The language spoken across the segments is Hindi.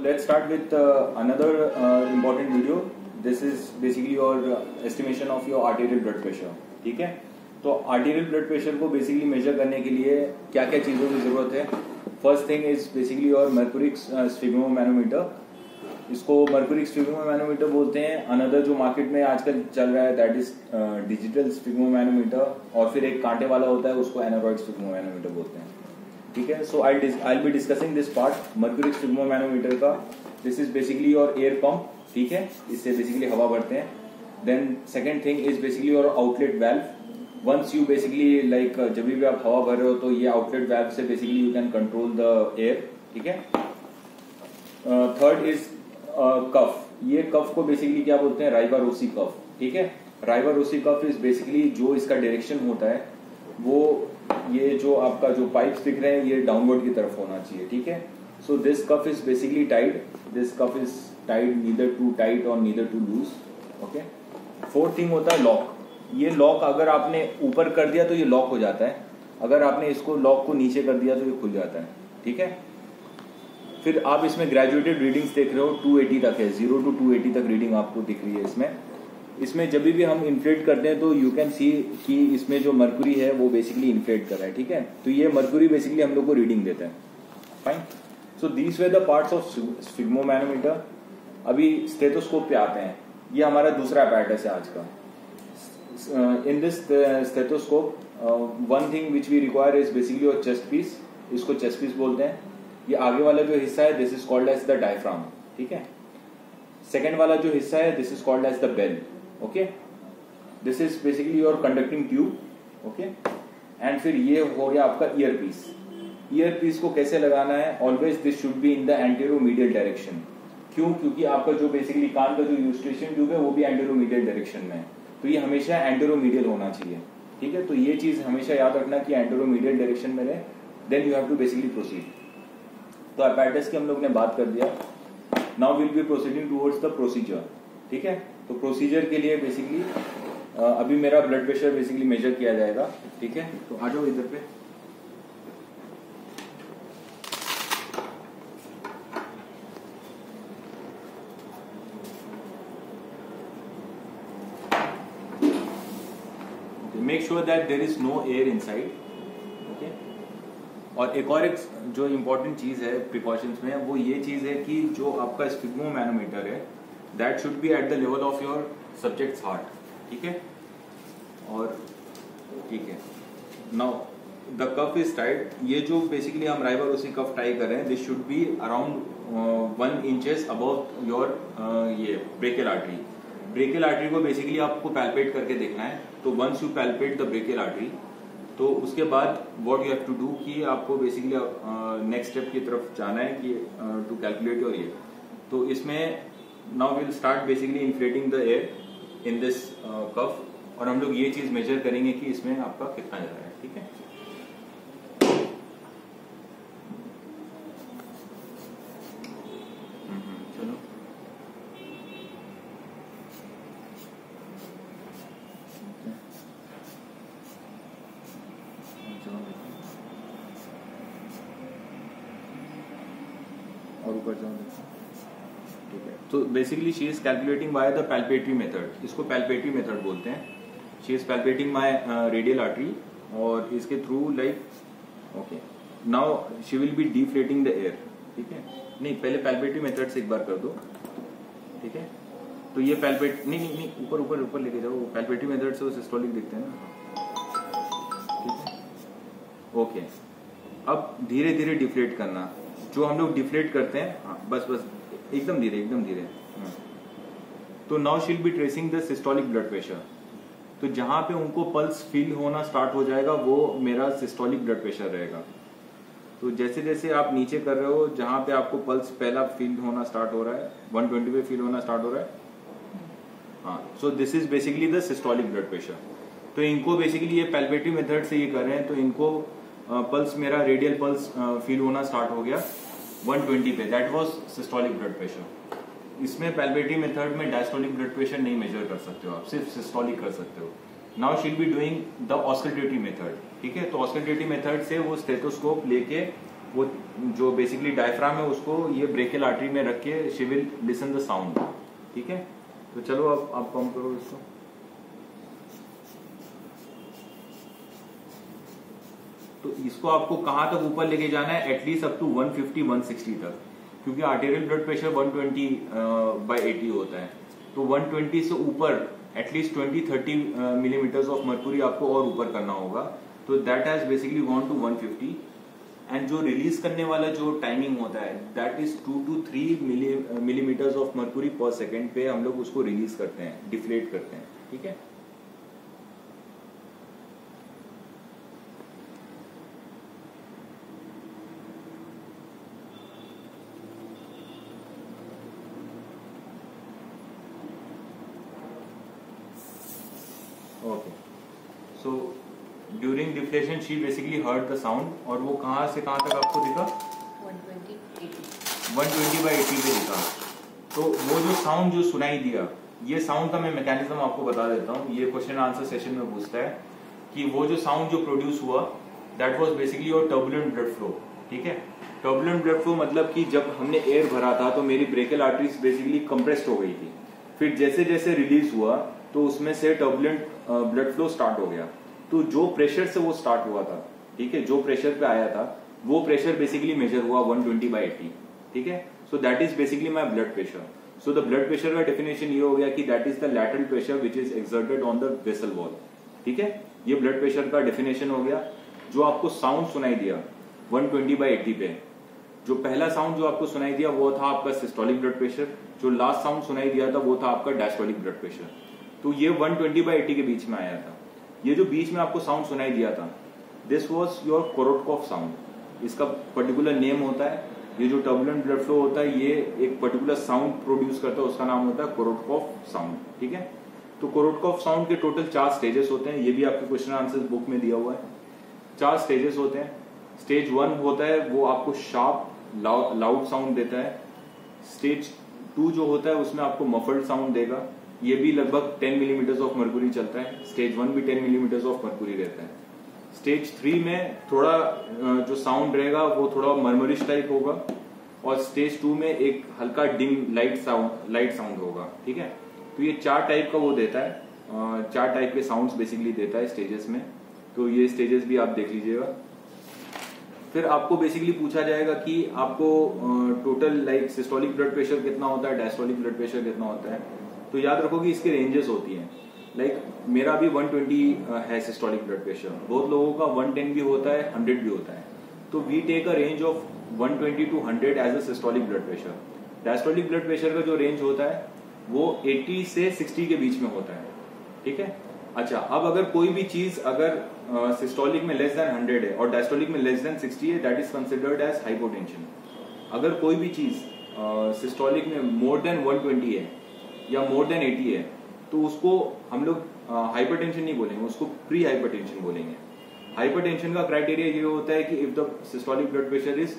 let's start with another important video. This is basically your estimation of your arterial blood pressure. ठीक है, तो आर्टीरियल ब्लड प्रेशर को बेसिकली मेजर करने के लिए क्या क्या चीज़ों की ज़रूरत है. First thing is basically your mercuric sphygmomanometer. इसको मर्क्यूरिक स्फिग्मोमैनोमीटर बोलते हैं. अनदर जो मार्केट में आजकल चल रहा है दैट इज डिजिटल स्फिग्मोमैनोमीटर, और फिर एक कांटे वाला होता है उसको एनारॉइड स्फिग्मोमैनोमीटर बोलते हैं. ठीक है, so I will be discussing this part mercuric sphygmomanometer का. This is basically your air pump. ठीक है, इससे बेसिकली हवा भरते हैं. Then second thing is basically your outlet valve. Once you basically like जब भी आप हवा भर रहे हो तो ये आउटलेट वाल्व से basically you can control the air. ठीक है. Third is cuff. ये कफ को बेसिकली क्या बोलते हैं, राइबारोसी कफ. ठीक है, राइबारोसी कफ इज बेसिकली जो इसका डायरेक्शन होता है वो ये जो आपका जो पाइप्स दिख रहे हैं ये डाउनवर्ड की तरफ होना चाहिए. ठीक है, so this cuff is basically tied. This cuff is tied neither too tight और neither too loose. Okay. Fourth thing होता है लॉक. ये लॉक अगर आपने ऊपर कर दिया तो ये लॉक हो जाता है, अगर आपने इसको लॉक को नीचे कर दिया तो ये खुल जाता है. ठीक है. फिर आप इसमें ग्रेजुएटेड रीडिंग्स देख रहे हो, 280 तक है. 0 to 280 तक रीडिंग आपको दिख रही है इसमें जब भी हम इन्फ्लेट करते हैं तो यू कैन सी कि इसमें जो मर्क्यूरी है वो बेसिकली इन्फ्लेट कर रहा है. ठीक है, तो ये मर्क्यूरी बेसिकली हम लोग को रीडिंग देता है. Fine. So these way the parts of sphygmomanometer. अभी स्टेथोस्कोप पे आते हैं. ये हमारा दूसरा अपैरेटस है आज का. In this stethoscope one thing which we require is basically your chest piece. इसको चेस्ट पीस बोलते हैं. ये आगे वाला जो हिस्सा है this is called as the diaphragm. ठीक है. सेकेंड वाला जो हिस्सा है this is called as the bell. Okay. This is basically your conducting tube. Okay. And फिर ये हो गया आपका ईयर पीस. ईयर पीस को कैसे लगाना है, always this should be in the anteromedial direction. क्यों? क्योंकि आपका जो बेसिकली कान का जो यूस्टेशन ट्यूब है वो भी एंटेरोमीडियल डायरेक्शन में है, तो ये हमेशा एंटेरोमीडियल होना चाहिए. ठीक है, तो ये चीज हमेशा याद रखना कि एंटेरोमीडियल डायरेक्शन में रहे. Then you have to basically proceed. तो अपैरेटस की हम लोग ने बात कर दिया. Now will be proceeding towards the procedure. ठीक है, तो प्रोसीजर के लिए बेसिकली अभी मेरा ब्लड प्रेशर बेसिकली मेजर किया जाएगा. ठीक है, तो आ जाओ इधर पे. Make sure that there is no air inside. Okay. और एक और जो इम्पोर्टेंट चीज है प्रिकॉशंस में वो ये चीज है कि जो आपका स्फिग्मोमैनोमीटर है that should be at the level of your subject's heart. ठीक है. और ठीक है, now the cuff is tight. ये जो बेसिकली हम राइबारोसी कफ टाई कर रहे हैं this should be around 1 inches above your ये ब्रेकियल आर्टरी. ब्रेकियल आर्टरी को बेसिकली आपको पैल्पेट करके देखना है. तो once you palpate the brachial artery तो उसके बाद what you have to do कि आपको बेसिकली नेक्स्ट स्टेप की तरफ जाना है कि टू कैलकुलेट योर ये. तो इसमें now will start basically inflating the air in this cuff, और हम लोग ये चीज मेजर करेंगे कि इसमें आपका कितना जा रहा है. ठीक है. चलो. और ऊपर जाओ. ठीक है, तो basically she is calculating by the palpatory method. इसको पैल्पेटरी मेथड बोलते हैं. She is palpating my radial artery और इसके through like okay. Now she will be deflating the air. ठीक है. नहीं, पहले पैल्पेटरी मेथड से एक बार कर दो. ठीक है. तो ये पैल्पेट नहीं ऊपर ऊपर ऊपर लेके जाओ. पैल्पेटरी मेथड से वो सिस्टोलिक दिखते हैं ना. ठीक है. ओके. अब धीरे धीरे डिफ्लेट करना. जो हम लोग डिफ्लेट करते हैं, हाँ, बस एकदम धीरे एकदम धीरे. तो now she'll be tracing the systolic blood pressure. तो जहां पे उनको पल्स फील होना स्टार्ट हो जाएगा वो मेरा सिस्टोलिक ब्लड प्रेशर रहेगा. तो जैसे जैसे आप नीचे कर रहे हो जहां पे आपको पल्स पहला फील होना स्टार्ट हो रहा है 120 पे फील होना स्टार्ट हो रहा है. हाँ, so this is basically the systolic blood pressure. तो इनको बेसिकली ये पैल्पेटरी मेथड से ये कर रहे हैं. तो इनको पल्स मेरा रेडियल पल्स फील होना स्टार्ट हो गया 120 पे. That was systolic blood pressure. इसमें पैल्पेटरी मेथड में डायस्टोलिक ब्लड प्रेशर नहीं मेजर कर सकते हो आप, सिर्फ सिस्टोलिक कर सकते हो. Now she'll be doing the auscultatory method. ठीक है, तो ऑस्कल्टेटरी मेथड से वो स्टेथोस्कोप लेके वो जो बेसिकली डायफ्राम है उसको ये ब्रेकियल आर्टरी में रख के she will listen the sound. ठीक है, तो चलो अब आप पंप करो इसको। तो इसको आपको कहां तक ऊपर लेके जाना है, एटलीस्ट अप टू 150-160 तक, क्योंकि आर्टेरियल ब्लड प्रेशर 120/80 होता है। तो 120 से ऊपर एटलीस्ट 20-30 मिलीमीटर्स ऑफ मर्क्यूरी आपको और ऊपर करना होगा। तो that has basically gone to 150। And जो रिलीज करने वाला जो टाइमिंग होता है that is 2 to 3 millimetres of mercury पर सेकेंड पे हम लोग उसको रिलीज करते हैं, डिफ्लेट करते हैं। ठीक है, okay. So during deflation she basically heard the sound, और वो कहां से कहां तक आपको दिखा, 120/80 पे दिखा। तो वो जो साउंड जो सुनाई दिया, ये साउंड का मैं मैकेनिज्म आपको बता देता हूँ। ये क्वेश्चन आंसर सेशन में पूछता है कि वो जो साउंड जो प्रोड्यूस हुआ that was basically your turbulent blood flow. ठीक है, टर्बुलेंट ब्लड फ्लो मतलब कि जब हमने एयर भरा था तो मेरी ब्रेकियल आर्टरीज बेसिकली कंप्रेस्ड हो गई थी, फिर जैसे जैसे रिलीज हुआ तो उसमें से टर्बुलेंट ब्लड फ्लो स्टार्ट हो गया। तो जो प्रेशर से वो स्टार्ट हुआ था, ठीक है, जो प्रेशर पे आया था वो प्रेशर बेसिकली मेजर हुआ 120/80। ठीक है, so that is basically my blood pressure. So the blood pressure का डेफिनेशन ये हो गया कि that is the lateral pressure which is exerted on the vessel wall. ठीक है, ये ब्लड प्रेशर का डेफिनेशन हो गया। जो आपको साउंड सुनाई दिया 120/80 पे, जो पहला साउंड जो आपको सुनाई दिया वो था आपका सिस्टोलिक ब्लड प्रेशर, जो लास्ट साउंड सुनाई दिया था वो था आपका डायस्टोलिक ब्लड प्रेशर। तो ये 120/80 के बीच में आया था। ये जो बीच में आपको साउंड सुनाई दिया था दिस वॉज योर कोरोटकॉफ साउंड। इसका पर्टिकुलर नेम होता है, ये जो टर्बुलेंट ब्लड फ्लो होता है ये एक पर्टिकुलर साउंड प्रोड्यूस करता है, उसका नाम होता है कोरोटकॉफ साउंड। ठीक है, तो कोरोटकॉफ साउंड के टोटल 4 स्टेजेस होते हैं, ये भी आपके क्वेश्चन आंसर बुक में दिया हुआ है। 4 स्टेजेस होते हैं। स्टेज 1 होता है वो आपको शार्प लाउड साउंड देता है। स्टेज 2 जो होता है उसमें आपको मफल्ड साउंड देगा, ये भी लगभग 10 मिलीमीटर्स ऑफ मर्क्यूरी चलता है। स्टेज 1 भी 10 मिलीमीटर्स ऑफ मर्क्यूरी रहता है। स्टेज 3 में थोड़ा जो साउंड रहेगा वो थोड़ा मर्मरिश टाइप होगा, और स्टेज 2 में एक हल्का डिम लाइट साउंड होगा। ठीक है, तो ये 4 टाइप का वो देता है, 4 टाइप के साउंड्स बेसिकली देता है स्टेजेस में। तो ये स्टेजेस भी आप देख लीजिएगा। फिर आपको बेसिकली पूछा जाएगा कि आपको total like systolic blood pressure कितना होता है, डायस्टोलिक ब्लड प्रेशर कितना होता है। तो याद रखो कि इसके रेंजेस होती हैं। लाइक मेरा भी 120 है सिस्टोलिक ब्लड प्रेशर, बहुत लोगों का 110 भी होता है, 100 भी होता है। तो we take a range of 120 to 100 as a systolic blood pressure. Diastolic blood pressure का जो रेंज होता है वो 80 से 60 के बीच में होता है। ठीक है, अच्छा, अब अगर कोई भी चीज अगर सिस्टोलिक में लेस देन 100 है और डायस्टोलिक में लेस देन 60 है, that is considered as hypotension. अगर कोई भी चीज सिस्टोलिक में मोर देन 120 है या मोर देन 80 है तो उसको हम लोग हाइपरटेंशन नहीं बोलेंगे, उसको प्री हाइपरटेंशन बोलेंगे। हाइपरटेंशन का क्राइटेरिया ये होता है कि if the systolic blood pressure is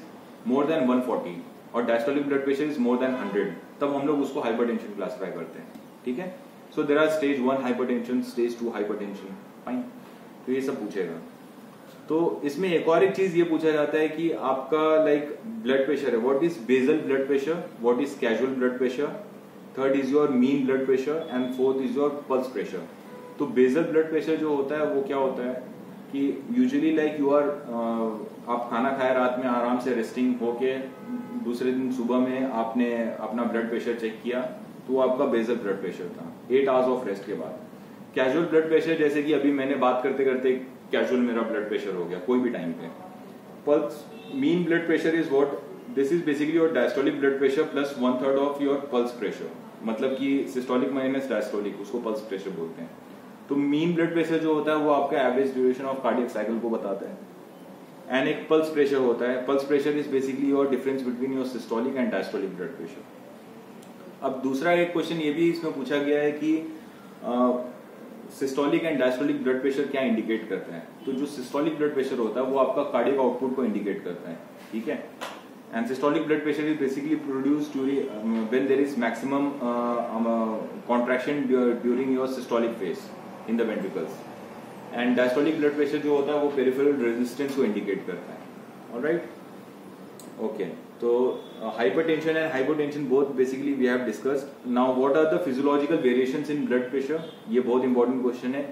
more than 140 और diastolic blood pressure is more than 100, तब हम लोग उसको हाइपरटेंशन क्लासिफाई करते हैं। ठीक है, so there are stage 1 hypertension, stage 2 hypertension. Fine, तो ये सब पूछेगा। तो इसमें एक और एक चीज ये पूछा जाता है कि आपका लाइक ब्लड प्रेशर है, what is basal blood pressure, what is casual blood pressure, third is your mean blood pressure and fourth is your pulse pressure. तो बेसल ब्लड प्रेशर जो होता है वो क्या होता है कि यूजुअली लाइक यू आर आप खाना खाए रात में आराम से रेस्टिंग होके दूसरे दिन सुबह में आपने अपना ब्लड प्रेशर चेक किया तो आपका बेसल ब्लड प्रेशर था 8 आवर्स ऑफ रेस्ट के बाद। कैजुअल ब्लड प्रेशर जैसे कि अभी मैंने बात करते करते कैजुअल मेरा ब्लड प्रेशर हो गया कोई भी टाइम पे। Pulse mean blood pressure is what, this is basically your diastolic blood pressure plus 1/3 of your pulse pressure, मतलब कि सिस्टोलिक माइनस डायस्टोलिक, उसको पल्स प्रेशर बोलते हैं। तो मीन ब्लड प्रेशर जो होता है वो आपका average duration of cardiac cycle को बताता है। एंड एक पल्स प्रेशर होता है, pulse pressure is basically your difference between your systolic and diastolic blood pressure. अब दूसरा एक क्वेश्चन ये भी इसमें पूछा गया है कि systolic and diastolic blood pressure क्या इंडिकेट करता है। तो जो सिस्टोलिक ब्लड प्रेशर होता है वो आपका कार्डियक आउटपुट को इंडिकेट करता है। ठीक है, and systolic blood pressure is basically produced during when there is maximum contraction during your systolic phase in the ventricles, and diastolic blood pressure जो होता है वो peripheral resistance को indicate करता है। Alright, Okay, so hypertension and hypotension both basically we have discussed. Now what are the physiological variations in blood pressure? ये बहुत important question है.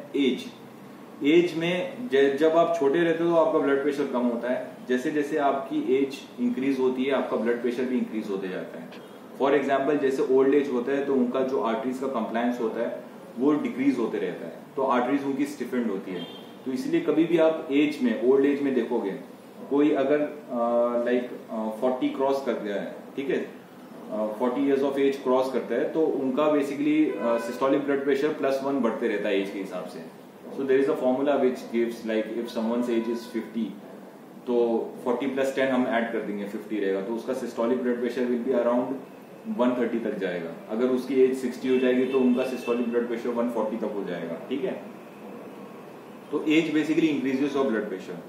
एज में जब आप छोटे रहते हो तो आपका ब्लड प्रेशर कम होता है. जैसे जैसे आपकी एज इंक्रीज होती है आपका ब्लड प्रेशर भी इंक्रीज होते जाता है. फॉर एग्जाम्पल जैसे ओल्ड एज होता है तो उनका जो आर्टरीज का कंप्लायंस होता है वो डिक्रीज होते रहता है, तो आर्टरीज उनकी स्टिफेंड होती है. तो इसलिए कभी भी आप एज में ओल्ड एज में देखोगे कोई अगर लाइक 40 क्रॉस कर गया है, ठीक है, 40 इयर्स ऑफ एज क्रॉस करता है तो उनका बेसिकली सिस्टोलिक ब्लड प्रेशर +1 बढ़ते रहता है एज के हिसाब से. So there is a formula which gives like if someone's age is 50 तो 40 + 10 हम ऐड कर देंगे 50 रहेगा, तो उसका systolic blood pressure will be around 130 तक जाएगा. अगर उसकी एज 60 हो जाएगी तो उनका सिस्टोलिक ब्लड प्रेशर 140 तक हो जाएगा. ठीक है, तो age basically increases of blood pressure.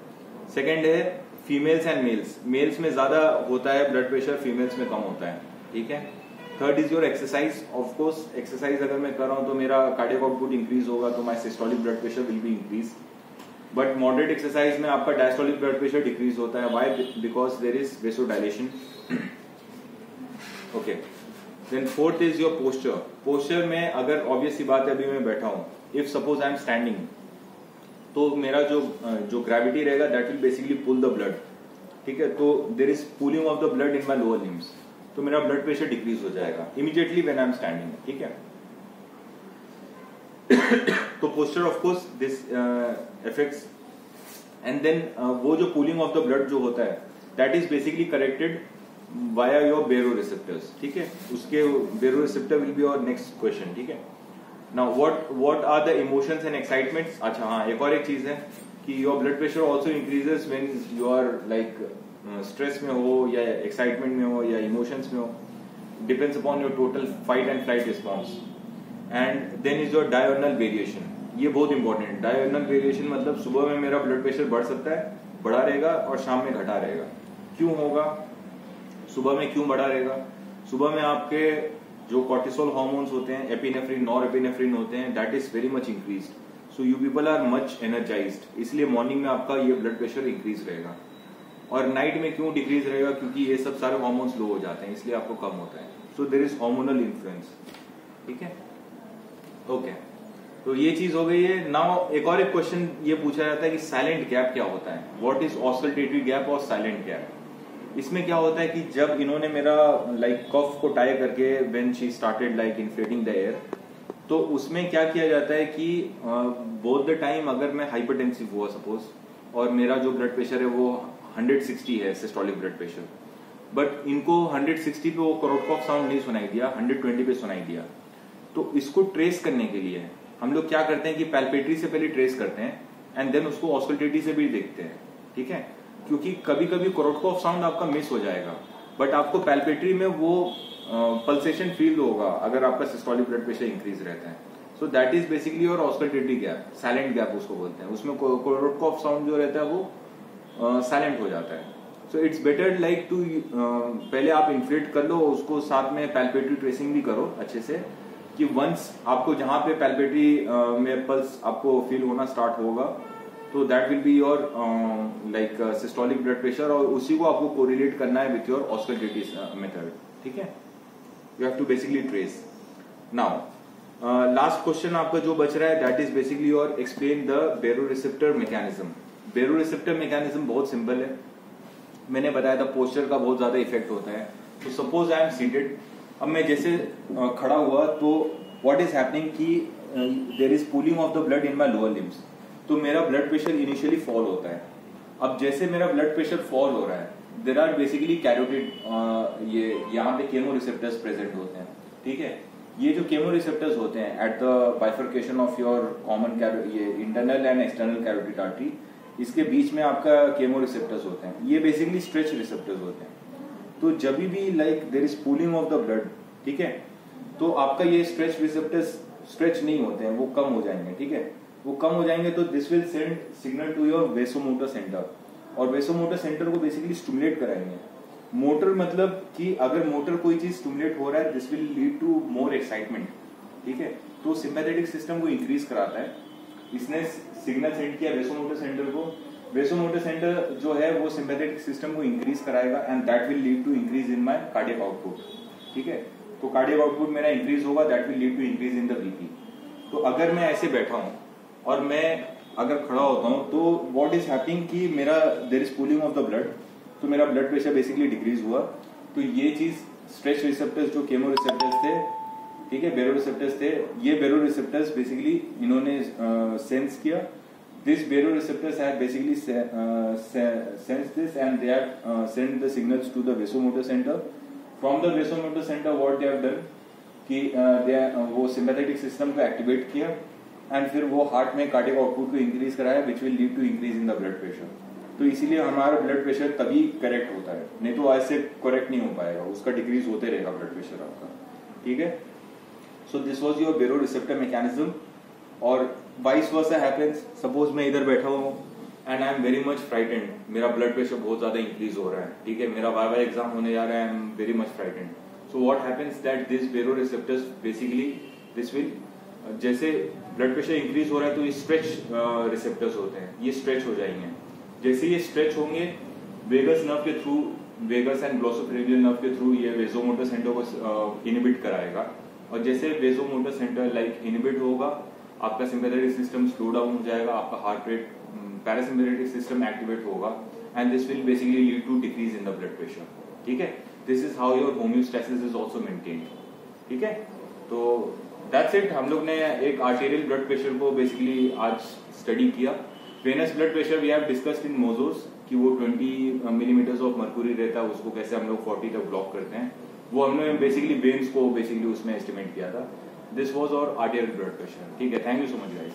Second है फीमेल्स एंड मेल्स. मेल्स में ज्यादा होता है ब्लड प्रेशर, फीमेल्स में कम होता है. ठीक है. Third is your exercise. Of course exercise अगर मैं कर रहा हूं तो मेरा कार्डियक आउटपुट इंक्रीज होगा तो my systolic blood pressure will be increase. But moderate exercise में आपका डायस्टोलिक ब्लड प्रेशर डिक्रीज होता है. Why? Because there is vasodilation. Okay. Then fourth is your posture. Posture में अगर ऑब्वियस सी बात है अभी मैं बैठा हूं, if suppose I am standing तो मेरा जो ग्रेविटी रहेगा that will basically pull the blood. ठीक है, तो there is pulling of the blood in my lower limbs, तो मेरा ब्लड प्रेशर डिक्रीज हो जाएगा immediately when I am standing. ठीक है. तो posture of course this effects. And then वो जो पुलिंग ऑफ द ब्लड जो होता है that is basically corrected via your बेरोरिसेप्टर्स. ठीक है, उसके baroreceptor will be your next question. ठीक है. Now what are the emotions and excitements? अच्छा हाँ, एक और एक चीज है कि your blood pressure also increases when you are like stress में हो या excitement में हो या emotions में हो. Depends upon your total fight and flight response. And then is your diurnal variation. ये बहुत important है. Diurnal variation मतलब सुबह में मेरा blood pressure बढ़ सकता है, बढ़ा रहेगा, और शाम में घटा रहेगा. क्यों होगा? सुबह में क्यों बढ़ा रहेगा? सुबह में आपके जो कॉर्टिसोल हार्मोन्स होते हैं, एपिनेफ्रिन, नॉर एपिनेफ्रिन होते हैं, that is very much increased. So you people are much energized, इसलिए मॉर्निंग में आपका ये ब्लड प्रेशर इंक्रीज रहेगा. और नाइट में क्यों डिक्रीज रहेगा? क्योंकि ये सब सारे हार्मोन्स लो हो जाते हैं, इसलिए आपको कम होता है. So there is hormonal influence. ठीक है. ओके, तो ये चीज हो गई है. नाउ एक और एक क्वेश्चन ये पूछा जाता है कि साइलेंट गैप क्या होता है? व्हाट इज ऑस्कल्टेटरी गैप और साइलेंट गैप? इसमें क्या होता है कि जब इन्होंने मेरा लाइक कफ को टाई करके when she started like inflating the air, तो उसमें क्या किया जाता है कि बोथ द टाइम अगर मैं हाइपरटेंसिव हुआ सपोज और मेरा जो ब्लड प्रेशर है वो 160 है सिस्टोलिक ब्लड प्रेशर, बट इनको 160 पे वो कोरोटकॉफ साउंड नहीं सुनाई दिया, 120 पे सुनाई दिया. तो इसको ट्रेस करने के लिए हम लोग क्या करते हैं कि पैल्पेटरी से पहले ट्रेस करते हैं एंड देन उसको ऑस्कल्टेटरी से भी देखते हैं. ठीक है, क्योंकि कभी कभी कोरोटकॉफ साउंड आपका मिस हो जाएगा, बट आपको पैल्पेटरी में वो पल्सेशन फील होगा अगर आपका सिस्टोलिक ब्लड प्रेशर इंक्रीज रहता है. So that is basically your auscultatory gap, silent gap उसको बोलते हैं. उसमें कोरोटकॉफ साउंड जो रहता है वो साइलेंट हो जाता है. So it's better like to पहले आप इन्फ्लेट कर लो, उसको साथ में पैल्पेटरी ट्रेसिंग भी करो अच्छे से, कि वंस आपको जहां पे पैल्पेटरी में पल्स आपको फील होना स्टार्ट होगा तो that will be your like systolic blood pressure, और उसी को आपको कोरिलेट करना है विथ योर ऑस्कल्टेटरी मेथड. ठीक है, you have to basically trace. Now last question आपका जो बच रहा है that is basically your explain the baroreceptor mechanism. Baroreceptor mechanism बहुत सिंपल है. मैंने बताया था पोस्चर का बहुत ज्यादा इफेक्ट होता है. तो सपोज आई एम सीटेड, अब मैं जैसे खड़ा हुआ तो व्हाट इज हैपनिंग कि there is pulling of the blood in my lower limbs, तो मेरा ब्लड प्रेशर इनिशियली फॉल होता है. अब जैसे मेरा ब्लड प्रेशर फॉल हो रहा है, देयर आर बेसिकली कैरोटिड, ये यहाँ पे केमो रिसेप्टर्स प्रेजेंट होते हैं. ठीक है, ये जो केमो रिसेप्टर्स होते हैं at the bifurcation of your common ये internal and external carotid artery, इसके बीच में आपका केमो रिसेप्टर्स होते हैं. ये बेसिकली स्ट्रेच रिसेप्टर्स होते हैं. तो जब भी like there is pulling of the blood, ठीक है, तो आपका ये स्ट्रेच रिसेप्टर्स स्ट्रेच नहीं होते हैं, वो कम हो जाएंगे. ठीक है, वो कम हो जाएंगे तो this will send signal to your vasomotor centre, और वेसोमोटर सेंटर को बेसिकली स्टिमुलेट कराएंगे. मोटर मतलब कि अगर मोटर कोई चीज स्टिमुलेट हो रहा है this will lead to more excitement. ठीक है, तो सिंपैथेटिक सिस्टम को इंक्रीज कराता है. इसने सिग्नल सेंड किया वेसोमोटर सेंटर को, वेसोमोटर सेंटर जो है वो सिंपैथेटिक सिस्टम को इंक्रीज कराएगा and that will lead to increase in my cardiac output. ठीक है, तो कार्डियक आउटपुट मेरा इंक्रीज होगा, that will lead to increase in the BP. तो अगर मैं ऐसे बैठा हूं और मैं अगर खड़ा होता हूं तो व्हाट इज हैपनिंग कि मेरा there is pooling of the blood, तो मेरा ब्लड प्रेशर बेसिकली डिक्रीज हुआ। तो ये चीज स्ट्रेच रिसेप्टर्स जो केमो रिसेप्टर्स थे, ठीक है, बेरो रिसेप्टर्स थे, ये बेरो रिसेप्टर्स बेसिकली इन्होंने सेंस किया। This baro receptors have basically sense this and they have send the signals to the vasomotor centre. From the vasomotor centre what they have done कि वो सिंपैथेटिक सिस्टम को एक्टिवेट किया एंड फिर वो हार्ट में कार्डियक आउटपुट को इंक्रीज कराया which will lead to increase in the blood pressure. तो इसीलिए हमारा ब्लड प्रेशर तभी करेक्ट होता है, नहीं तो ऐसे करेक्ट नहीं हो पाएगा, उसका डिक्रीज होते रहेगा ब्लड प्रेशर आपका। ठीक है, सो दिस वाज योर बेरो रिसेप्टर मैकेनिज्म। और वाइस वर्सा हैपेंस, सपोज मैं इधर बैठा हूँ and I am very much frightened, मेरा ब्लड प्रेशर बहुत ज्यादा इंक्रीज हो रहा है, ठीक है, मेरा वाइवा एग्जाम होने जा रहा है, I am very much frightened. So what happens that this baro receptors basically this will, जैसे ब्लड प्रेशर इंक्रीज हो रहा है तो ये स्ट्रेच रिसेप्टर्स होते हैं, ये स्ट्रेच हो जाएंगे। जैसे ये स्ट्रेच होंगे वेगस नर्व के through, vagus and glossopharyngeal nerve के थ्रू ये वेसोमोटर सेंटर को इनहिबिट कराएगा। और जैसे वेसोमोटर सेंटर लाइक इनहिबिट होगा, आपका सिंपैथेटिक सिस्टम स्लो डाउन हो जाएगा, आपका heart rate, parasympathetic system activate होगा and this will basically lead to decrease in the blood pressure. ठीक है, this is how your homeostasis is also maintained. ठीक है, तो दैट्स इट। हम लोग ने एक आर्टेरियल ब्लड प्रेशर को बेसिकली आज स्टडी किया। Venous blood pressure we have discussed in मोजोस कि वो 20 मिलीमीटर्स ऑफ मर्क्यूरी रहता है, उसको कैसे हम लोग 40 तक ब्लॉक करते हैं, वो हमने बेसिकली वेन्स को बेसिकली उसमें एस्टिमेट किया था। This was our arterial blood pressure. ठीक है, thank you so much guys.